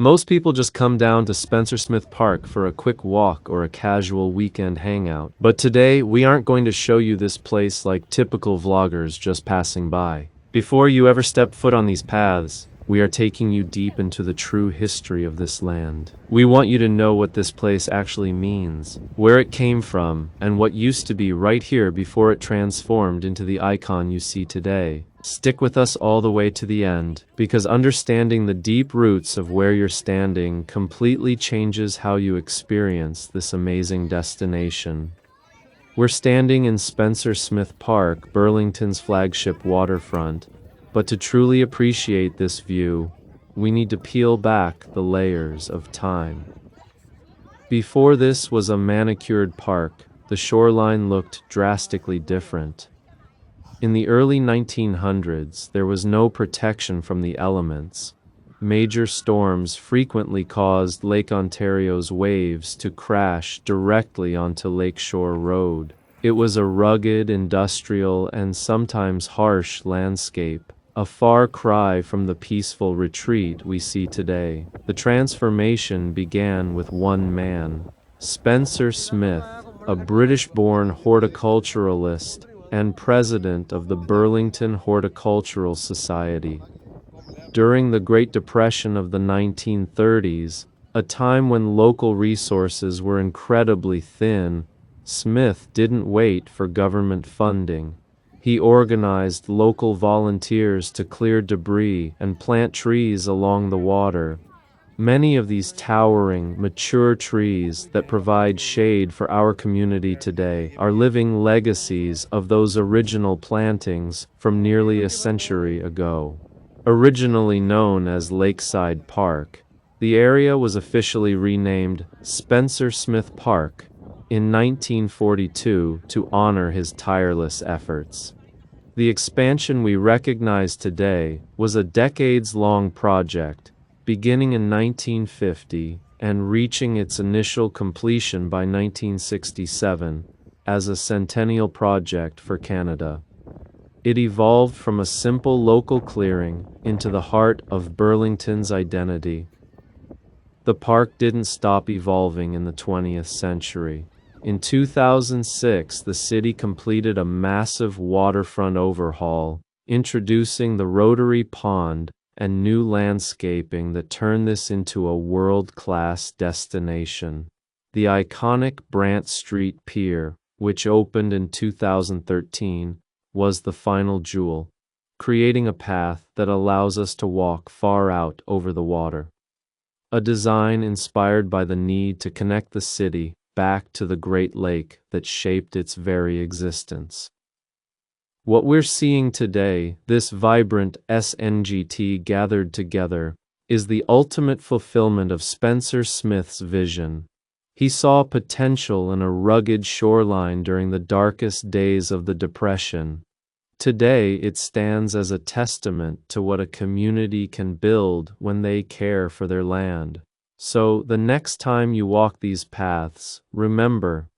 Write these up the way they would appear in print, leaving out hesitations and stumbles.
Most people just come down to Spencer Smith Park for a quick walk or a casual weekend hangout. But today, we aren't going to show you this place like typical vloggers just passing by. Before you ever step foot on these paths, we are taking you deep into the true history of this land. We want you to know what this place actually means, where it came from, and what used to be right here before it transformed into the icon you see today. Stick with us all the way to the end, because understanding the deep roots of where you're standing completely changes how you experience this amazing destination. We're standing in Spencer Smith Park, Burlington's flagship waterfront, but to truly appreciate this view, we need to peel back the layers of time. Before this was a manicured park, the shoreline looked drastically different. In the early 1900s, there was no protection from the elements. Major storms frequently caused Lake Ontario's waves to crash directly onto Lakeshore Road. It was a rugged, industrial, and sometimes harsh landscape, a far cry from the peaceful retreat we see today. The transformation began with one man, Spencer Smith, a British-born horticulturalist and president of the Burlington Horticultural Society. During the Great Depression of the 1930s, a time when local resources were incredibly thin, Smith didn't wait for government funding. He organized local volunteers to clear debris and plant trees along the water. Many of these towering, mature trees that provide shade for our community today are living legacies of those original plantings from nearly a century ago. Originally known as Lakeside Park, the area was officially renamed Spencer Smith Park in 1942 to honor his tireless efforts. The expansion we recognize today was a decades-long project, beginning in 1950 and reaching its initial completion by 1967 as a centennial project for Canada. It evolved from a simple local clearing into the heart of Burlington's identity. The park didn't stop evolving in the 20th century. In 2006, the city completed a massive waterfront overhaul, introducing the Rotary Pond and new landscaping that turned this into a world-class destination. The iconic Brant Street Pier, which opened in 2013, was the final jewel, creating a path that allows us to walk far out over the water. A design inspired by the need to connect the city back to the Great Lake that shaped its very existence. What we're seeing today, this vibrant SNGT gathered together, is the ultimate fulfillment of Spencer Smith's vision. He saw potential in a rugged shoreline during the darkest days of the Depression. Today, it stands as a testament to what a community can build when they care for their land. So, the next time you walk these paths, remember,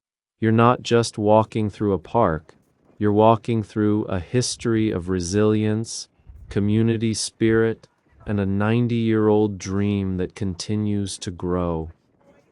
you're not just walking through a park. You're walking through a history of resilience, community spirit, and a 90-year-old dream that continues to grow.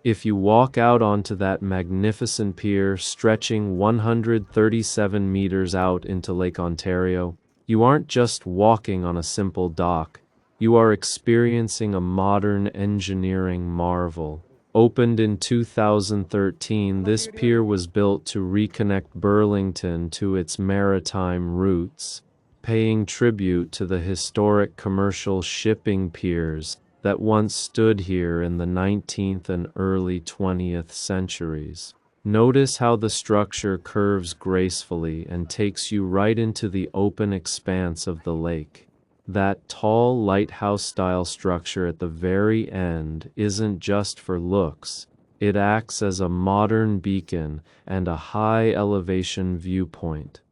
If you walk out onto that magnificent pier stretching 137 meters out into Lake Ontario, you aren't just walking on a simple dock. You are experiencing a modern engineering marvel. Opened in 2013, this pier was built to reconnect Burlington to its maritime roots, paying tribute to the historic commercial shipping piers that once stood here in the 19th and early 20th centuries. Notice how the structure curves gracefully and takes you right into the open expanse of the lake. That tall lighthouse-style structure at the very end isn't just for looks. It acts as a modern beacon and a high-elevation viewpoint.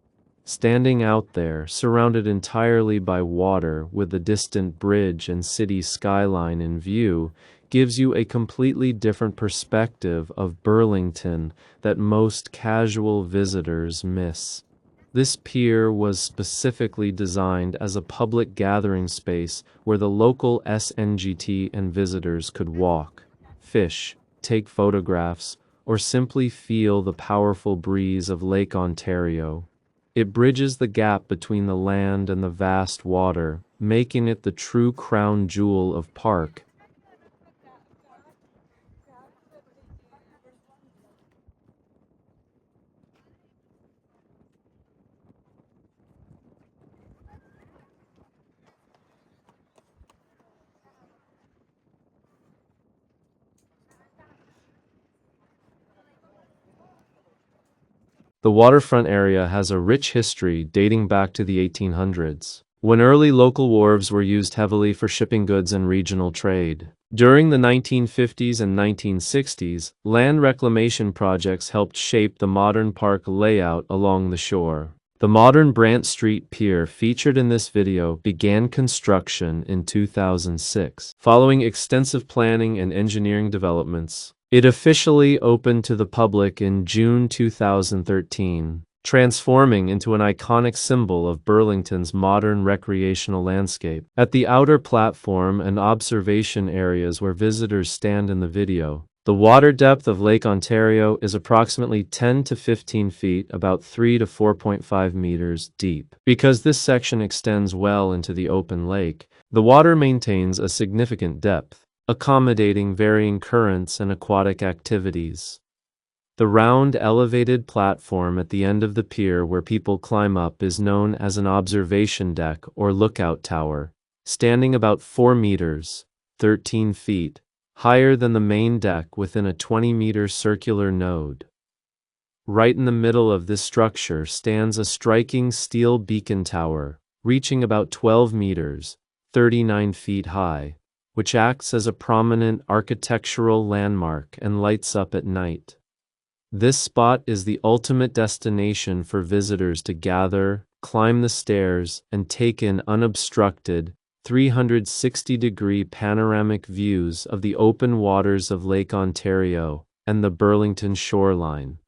Standing out there, surrounded entirely by water with the distant bridge and city skyline in view, gives you a completely different perspective of Burlington that most casual visitors miss. This pier was specifically designed as a public gathering space where the local SNGT and visitors could walk, fish, take photographs, or simply feel the powerful breeze of Lake Ontario. It bridges the gap between the land and the vast water, making it the true crown jewel of Park. The waterfront area has a rich history dating back to the 1800s, when early local wharves were used heavily for shipping goods and regional trade. During the 1950s and 1960s, land reclamation projects helped shape the modern park layout along the shore. The modern Brant Street Pier featured in this video began construction in 2006. Following extensive planning and engineering developments, it officially opened to the public in June 2013, transforming into an iconic symbol of Burlington's modern recreational landscape. At the outer platform and observation areas where visitors stand in the video, the water depth of Lake Ontario is approximately 10 to 15 feet, about 3 to 4.5 meters deep. Because this section extends well into the open lake, the water maintains a significant depth, accommodating varying currents and aquatic activities. The round elevated platform at the end of the pier where people climb up is known as an observation deck or lookout tower, standing about 4 meters, 13 feet, higher than the main deck within a 20-meter circular node. Right in the middle of this structure stands a striking steel beacon tower, reaching about 12 meters, 39 feet high, which acts as a prominent architectural landmark and lights up at night. This spot is the ultimate destination for visitors to gather, climb the stairs, and take in unobstructed, 360-degree panoramic views of the open waters of Lake Ontario and the Burlington shoreline.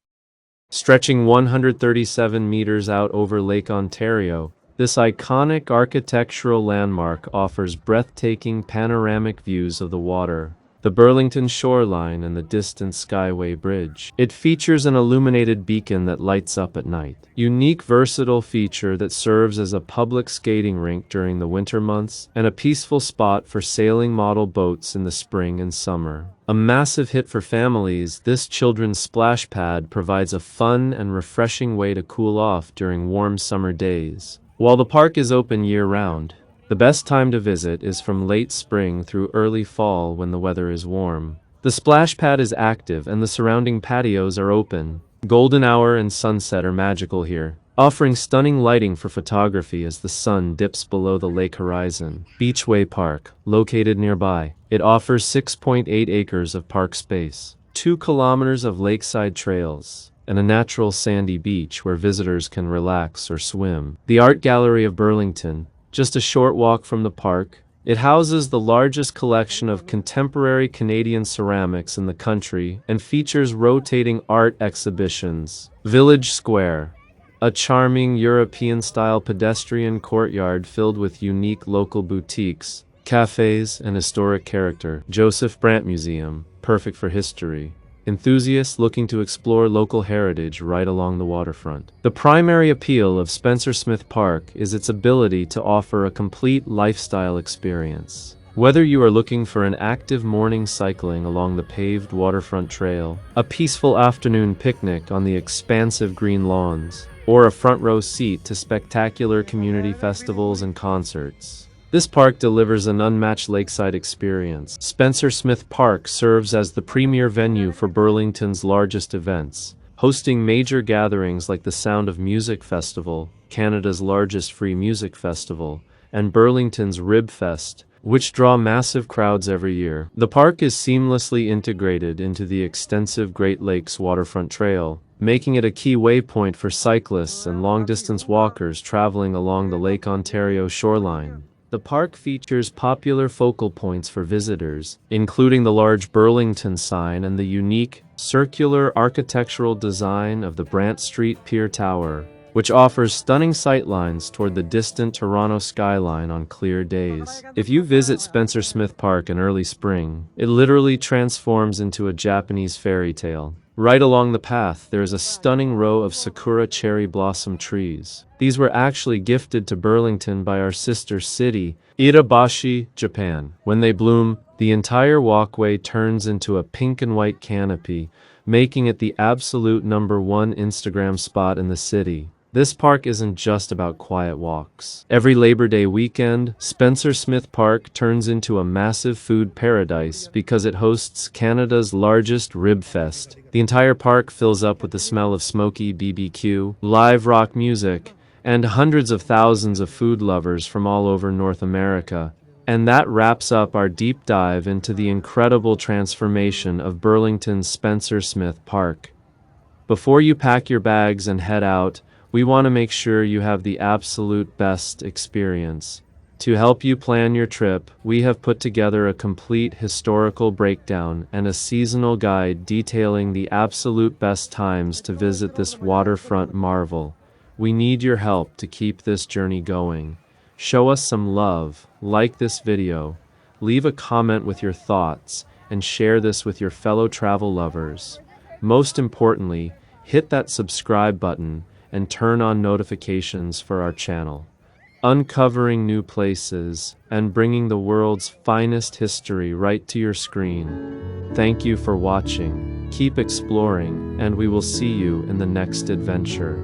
Stretching 137 meters out over Lake Ontario, this iconic architectural landmark offers breathtaking panoramic views of the water, the Burlington shoreline, and the distant Skyway Bridge. It features an illuminated beacon that lights up at night. Unique versatile feature that serves as a public skating rink during the winter months and a peaceful spot for sailing model boats in the spring and summer. A massive hit for families, this children's splash pad provides a fun and refreshing way to cool off during warm summer days. While the park is open year-round, the best time to visit is from late spring through early fall when the weather is warm. The splash pad is active and the surrounding patios are open. Golden hour and sunset are magical here, offering stunning lighting for photography as the sun dips below the lake horizon. Beachway Park, located nearby, it offers 6.8 acres of park space, 2 kilometers of lakeside trails, and a natural sandy beach where visitors can relax or swim. The Art Gallery of Burlington, just a short walk from the park, it houses the largest collection of contemporary Canadian ceramics in the country and features rotating art exhibitions. Village Square, a charming European-style pedestrian courtyard filled with unique local boutiques, cafes, and historic character. Joseph Brant Museum, perfect for history enthusiasts looking to explore local heritage right along the waterfront. The primary appeal of Spencer Smith Park is its ability to offer a complete lifestyle experience. Whether you are looking for an active morning cycling along the paved waterfront trail, a peaceful afternoon picnic on the expansive green lawns, or a front row seat to spectacular community festivals and concerts, this park delivers an unmatched lakeside experience. Spencer Smith Park serves as the premier venue for Burlington's largest events, hosting major gatherings like the Sound of Music Festival, Canada's largest free music festival, and Burlington's Rib Fest, which draw massive crowds every year. The park is seamlessly integrated into the extensive Great Lakes waterfront trail, making it a key waypoint for cyclists and long-distance walkers traveling along the Lake Ontario shoreline. The park features popular focal points for visitors, including the large Burlington sign and the unique, circular architectural design of the Brant Street Pier Tower, which offers stunning sightlines toward the distant Toronto skyline on clear days. If you visit Spencer Smith Park in early spring, it literally transforms into a Japanese fairy tale. Right along the path, there is a stunning row of sakura cherry blossom trees. These were actually gifted to Burlington by our sister city, Irabashi, Japan. When they bloom, the entire walkway turns into a pink and white canopy, making it the absolute #1 Instagram spot in the city. This park isn't just about quiet walks. Every Labor Day weekend, Spencer Smith Park turns into a massive food paradise because it hosts Canada's largest rib fest. The entire park fills up with the smell of smoky BBQ, live rock music, and hundreds of thousands of food lovers from all over North America. And that wraps up our deep dive into the incredible transformation of Burlington's Spencer Smith Park. Before you pack your bags and head out, we want to make sure you have the absolute best experience. To help you plan your trip, we have put together a complete historical breakdown and a seasonal guide detailing the absolute best times to visit this waterfront marvel. We need your help to keep this journey going. Show us some love, like this video, leave a comment with your thoughts, and share this with your fellow travel lovers. Most importantly, hit that subscribe button and turn on notifications for our channel. Uncovering new places and bringing the world's finest history right to your screen. Thank you for watching. Keep exploring, and we will see you in the next adventure.